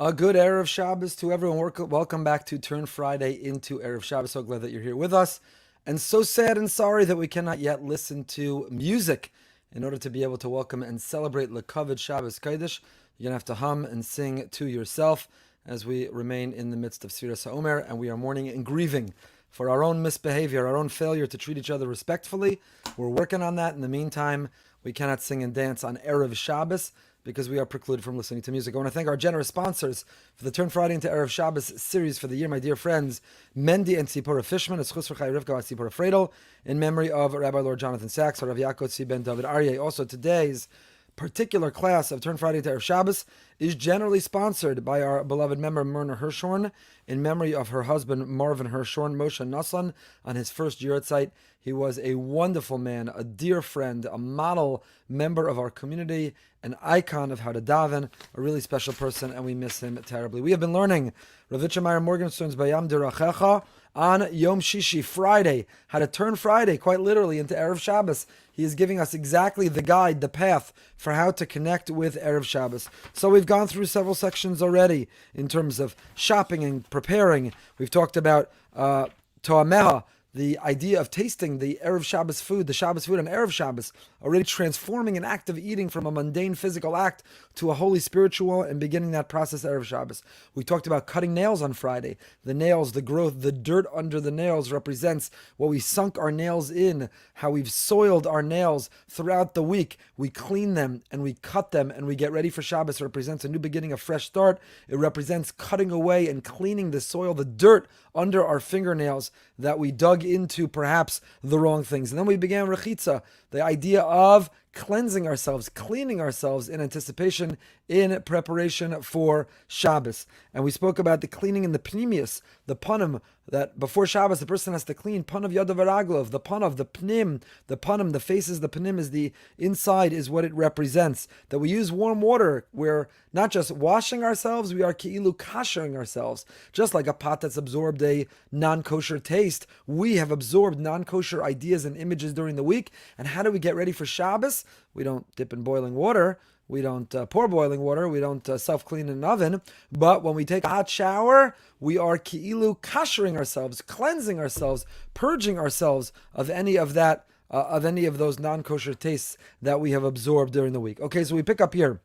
A good Erev Shabbos to everyone. Welcome back to Turn Friday into Erev Shabbos. So glad that you're here with us. And so sad and sorry that we cannot yet listen to music in order to be able to welcome and celebrate Lekavod Shabbos Kodesh. You're going to have to hum and sing to yourself as we remain in the midst of Sfiras HaOmer, and we are mourning and grieving for our own misbehavior, our own failure to treat each other respectfully. We're working on that. In the meantime, we cannot sing and dance on Erev Shabbos because we are precluded from listening to music. I want to thank our generous sponsors for the Turn Friday into Erev Shabbos series for the year, my dear friends, Mendy and Tzipora Fishman, it's Chus Rechai Rivka and Tzipora Fredel, in memory of Rabbi Lord Jonathan Sachs, Rav Yaakov Tzvi Ben David Aryeh. Also, today's particular class of Turn Friday into Erev Shabbos is generally sponsored by our beloved member Myrna Hirshhorn in memory of her husband Marvin Hirshhorn, Moshe Nassan, on his first year at site. He was a wonderful man, a dear friend, a model member of our community, an icon of how to daven, a really special person, and we miss him terribly. We have been learning Rav Meyer Morgenstern's Bayam Derachecha on Yom Shishi, Friday, how to turn Friday, quite literally, into Erev Shabbos. He is giving us exactly the guide, the path for how to connect with Erev Shabbos. So we've gone through several sections already in terms of shopping and preparing. We've talked about Toameha, the idea of tasting the Erev Shabbos food, the Shabbos food on Erev Shabbos, already transforming an act of eating from a mundane physical act to a holy spiritual and beginning that process Erev Shabbos. We talked about cutting nails on Friday. The nails, the growth, the dirt under the nails represents what we sunk our nails in, how we've soiled our nails throughout the week. We clean them and we cut them and we get ready for Shabbos. It represents a new beginning, a fresh start. It represents cutting away and cleaning the soil, the dirt under our fingernails that we dug into perhaps the wrong things. And then we began Rechitza, the idea of cleansing ourselves, cleaning ourselves in anticipation, in preparation for Shabbos. And we spoke about the cleaning in the pnimius, the panim, that before Shabbos the person has to clean, panav yadav v'raglov, the panav, the pnim, the panim, the faces, the panim is the inside, is what it represents. That we use warm water, we're not just washing ourselves, we are ki'ilu kashering ourselves. Just like a pot that's absorbed a non-kosher taste, we have absorbed non-kosher ideas and images during the week. And how do we get ready for Shabbos? We don't dip in boiling water. We don't pour boiling water. We don't self-clean in an oven. But when we take a hot shower, we are ki'ilu kashering ourselves, cleansing ourselves, purging ourselves of any of that, of any of those non-kosher tastes that we have absorbed during the week. Okay, so we pick up here.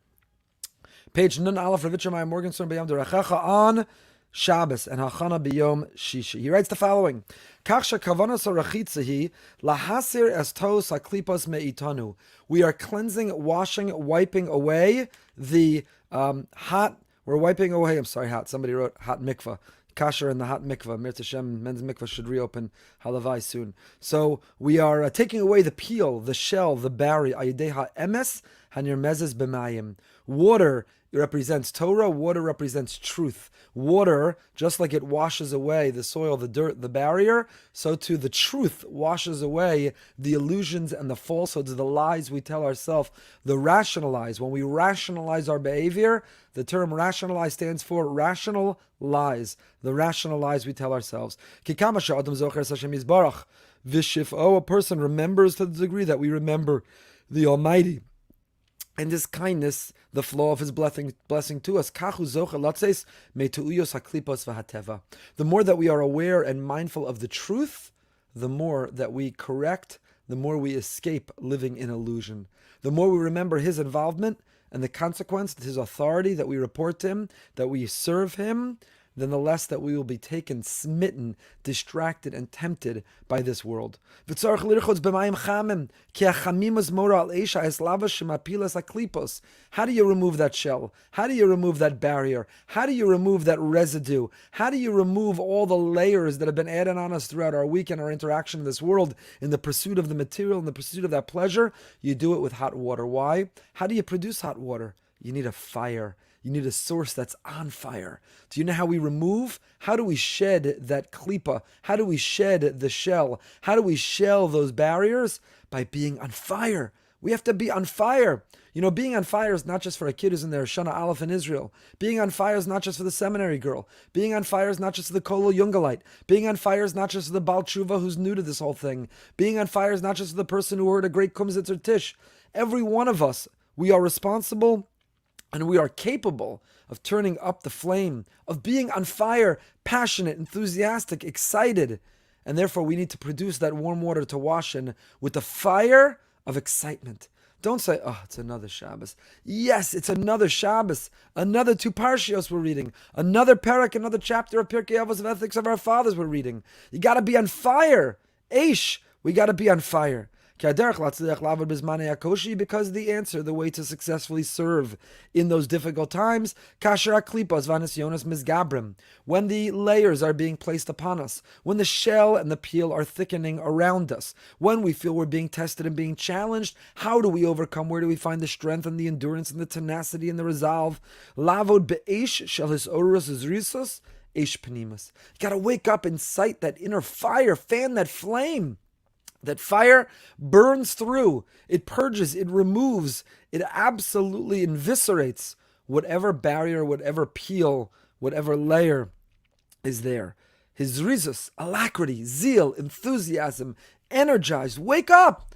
Page Nun Aleph Ravitcha Maya Morgenstern B'Yam Derechecha on Shabbos and Hachana B'Yom Shishi. He writes the following: Kachsha kavanas harachitzahi lahasir es tos haklipas meitanu. We are cleansing, washing, wiping away the hot. We're wiping away. I'm sorry, hot. Somebody wrote hot mikvah. Kasher in the hot mikvah. Mir Tashem, men's mikvah should reopen halavai soon. So we are taking away the peel, the shell, the barrier. Ayedeha emes hanirmezes b'mayim. Water represents Torah. Water represents truth. Water, just like it washes away the soil, the dirt, the barrier, so too the truth washes away the illusions and the falsehoods, the lies we tell ourselves, the rationalize. When we rationalize our behavior, the term rationalize stands for rational lies, the rational lies we tell ourselves. A person remembers to the degree that we remember the Almighty and His kindness, the flow of His blessing to us. The more that we are aware and mindful of the truth, the more that we correct, the more we escape living in illusion. The more we remember His involvement and the consequence, His authority, that we report to Him, that we serve Him, then the less that we will be taken, smitten, distracted, and tempted by this world. How do you remove that shell? How do you remove that barrier? How do you remove that residue? How do you remove all the layers that have been added on us throughout our week and our interaction in this world in the pursuit of the material, in the pursuit of that pleasure? You do it with hot water. Why? How do you produce hot water? You need a fire. You need a source that's on fire. Do you know how we remove? How do we shed that klipa? How do we shed the shell? How do we shell those barriers? By being on fire. We have to be on fire. You know, being on fire is not just for a kid who's in their Shana Aleph in Israel. Being on fire is not just for the seminary girl. Being on fire is not just for the Kolo Yungalite. Being on fire is not just for the Baal Tshuva who's new to this whole thing. Being on fire is not just for the person who heard a great Kumzitzer Tish. Every one of us, we are responsible and we are capable of turning up the flame, of being on fire, passionate, enthusiastic, excited. And therefore we need to produce that warm water to wash in with the fire of excitement. Don't say, oh, it's another Shabbos. Yes, it's another Shabbos. Another 2 parshios we're reading. Another parak, another chapter of Pirkei Avos of Ethics of Our Fathers we're reading. You got to be on fire. Eish, we got to be on fire. Because the answer, the way to successfully serve in those difficult times, when the layers are being placed upon us, when the shell and the peel are thickening around us, when we feel we're being tested and being challenged, how do we overcome? Where do we find the strength and the endurance and the tenacity and the resolve? You got to wake up and sight that inner fire, fan that flame. That fire burns through, it purges, it removes, it absolutely eviscerates whatever barrier, whatever peel, whatever layer is there. His rizus, alacrity, zeal, enthusiasm, energized, wake up!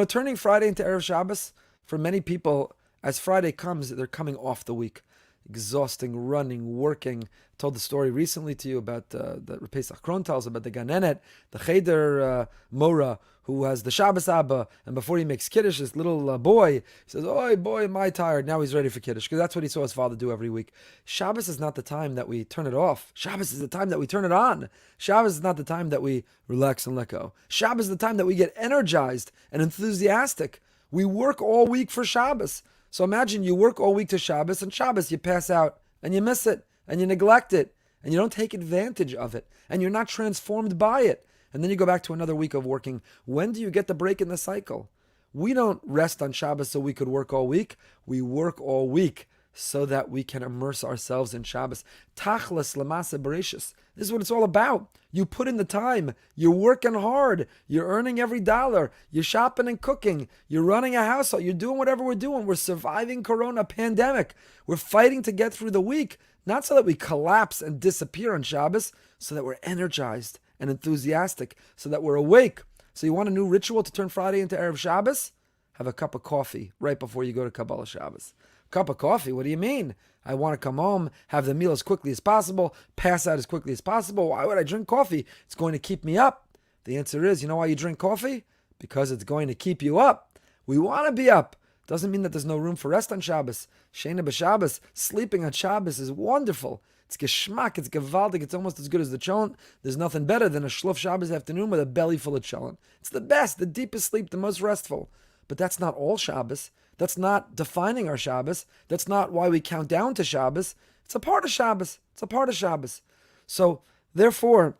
Turning Friday into Erev Shabbos, for many people, as Friday comes, they're coming off the week. Exhausting, running, working. I told the story recently to you about the Pesach Kron tells about the Ganenet, the Cheder Mora, who has the Shabbos Abba, and before he makes Kiddush, this little boy, he says, "Oi, boy, am I tired?" Now he's ready for Kiddush, because that's what he saw his father do every week. Shabbos is not the time that we turn it off. Shabbos is the time that we turn it on. Shabbos is not the time that we relax and let go. Shabbos is the time that we get energized and enthusiastic. We work all week for Shabbos. So imagine you work all week to Shabbos, and Shabbos you pass out, and you miss it, and you neglect it, and you don't take advantage of it, and you're not transformed by it. And then you go back to another week of working. When do you get the break in the cycle? We don't rest on Shabbos so we could work all week. We work all week so that we can immerse ourselves in Shabbos. Tachlis lamasa bereshis. This is what it's all about. You put in the time. You're working hard. You're earning every dollar. You're shopping and cooking. You're running a household. You're doing whatever we're doing. We're surviving Corona pandemic. We're fighting to get through the week, not so that we collapse and disappear on Shabbos, so that we're energized and enthusiastic, so that we're awake. So you want a new ritual to turn Friday into Erev Shabbos? Have a cup of coffee right before you go to Kabbalah Shabbos. Cup of coffee? What do you mean? I want to come home, have the meal as quickly as possible, pass out as quickly as possible. Why would I drink coffee? It's going to keep me up. The answer is, you know why you drink coffee? Because it's going to keep you up. We want to be up. Doesn't mean that there's no room for rest on Shabbos. Sheina b'Shabbos, sleeping on Shabbos is wonderful. It's geschmack, it's gewaldig, it's almost as good as the cholent. There's nothing better than a shlof Shabbos afternoon with a belly full of cholent. It's the best, the deepest sleep, the most restful. But that's not all Shabbos. That's not defining our Shabbos. That's not why we count down to Shabbos. It's a part of Shabbos. It's a part of Shabbos. So, therefore,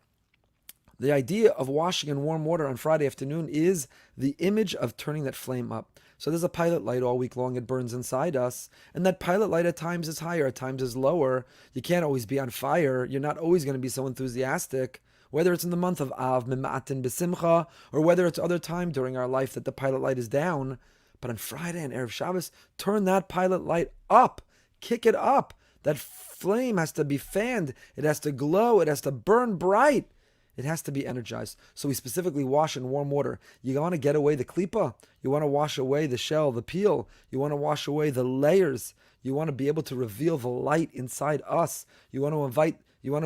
the idea of washing in warm water on Friday afternoon is the image of turning that flame up. So there's a pilot light all week long. It burns inside us. And that pilot light at times is higher, at times is lower. You can't always be on fire. You're not always going to be so enthusiastic. Whether it's in the month of Av, Mim'atin B'Simcha, or whether it's other time during our life that the pilot light is down. But on Friday and Erev Shabbos, turn that pilot light up. Kick it up. That flame has to be fanned. It has to glow. It has to burn bright. It has to be energized. So we specifically wash in warm water. You want to get away the klipa. You want to wash away the shell, the peel. You want to wash away the layers. You want to be able to reveal the light inside us. You want to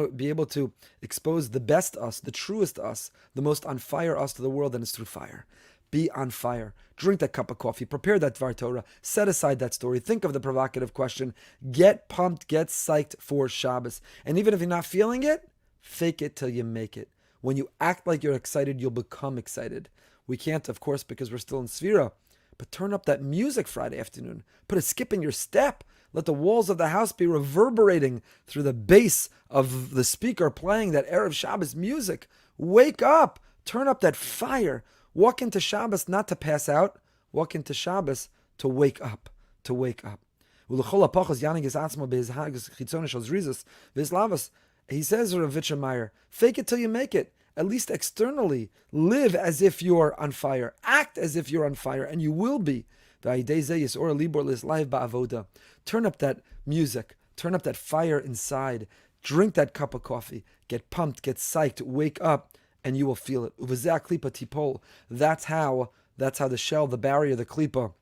be able to expose the best us, the truest us, the most on fire us to the world, and it's through fire. Be on fire. Drink that cup of coffee. Prepare that Dvar Torah. Set aside that story. Think of the provocative question. Get pumped. Get psyched for Shabbos. And even if you're not feeling it, fake it till you make it. When you act like you're excited, you'll become excited. We can't, of course, because we're still in Sfira. But turn up that music Friday afternoon. Put a skip in your step. Let the walls of the house be reverberating through the bass of the speaker playing that Erev Shabbos music. Wake up. Turn up that fire. Walk into Shabbos not to pass out. Walk into Shabbos to wake up. To wake up. He says, Rav Vitchemeyer, fake it till you make it. At least externally, live as if you're on fire. Act as if you're on fire, and you will be. Turn up that music. Turn up that fire inside. Drink that cup of coffee. Get pumped, get psyched, wake up, and you will feel it. That's how the shell, the barrier, the klipa,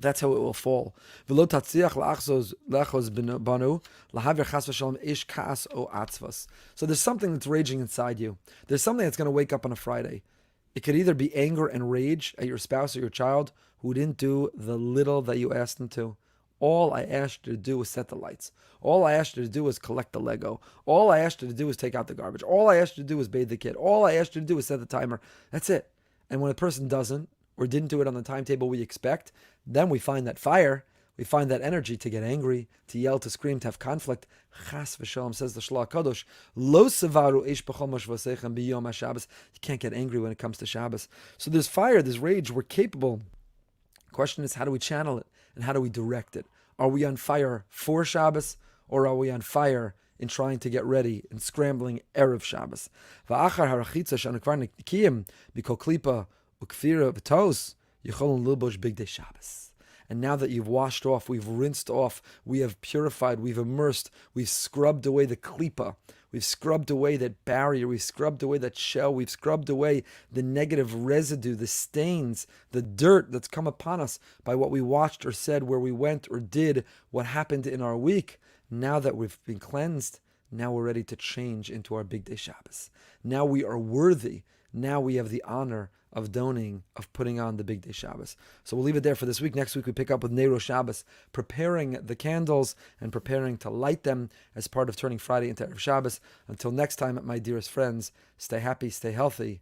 That's how it will fall. V'lo tatziach la'achos banu lahaver chas v'shalom ish ka'as o atzvas. So there's something that's raging inside you. There's something that's going to wake up on a Friday. It could either be anger and rage at your spouse or your child who didn't do the little that you asked them to. All I asked you to do was set the lights. All I asked you to do was collect the Lego. All I asked you to do was take out the garbage. All I asked you to do was bathe the kid. All I asked you to do was set the timer. That's it. And when a person doesn't, or didn't do it on the timetable we expect, then we find that fire, we find that energy to get angry, to yell, to scream, to have conflict. Chas v'shalom, says the Shloah Kadosh, lo sevaru eish b'chol moshvosechem b'yom HaShabbos. You can't get angry when it comes to Shabbos. So there's fire, there's rage, we're capable. The question is, how do we channel it and how do we direct it? Are we on fire for Shabbos, or are we on fire in trying to get ready and scrambling Erev Shabbos? Va'achar harachitza shanu kvar nikiyim b'kol klipa ukfira v'tos yicholon lilbosh bigday Shabbos. And now that you've washed off, we've rinsed off, we have purified, we've immersed, we've scrubbed away the klipa, we've scrubbed away that barrier, we've scrubbed away that shell, we've scrubbed away the negative residue, the stains, the dirt that's come upon us by what we watched or said, where we went or did, what happened in our week. Now that we've been cleansed, now we're ready to change into our big day Shabbos. Now we are worthy. Now we have the honor of donating, of putting on the big day Shabbos. So we'll leave it there for this week. Next week we pick up with Nero Shabbos, preparing the candles and preparing to light them as part of turning Friday into Erev Shabbos. Until next time, my dearest friends, stay happy, stay healthy,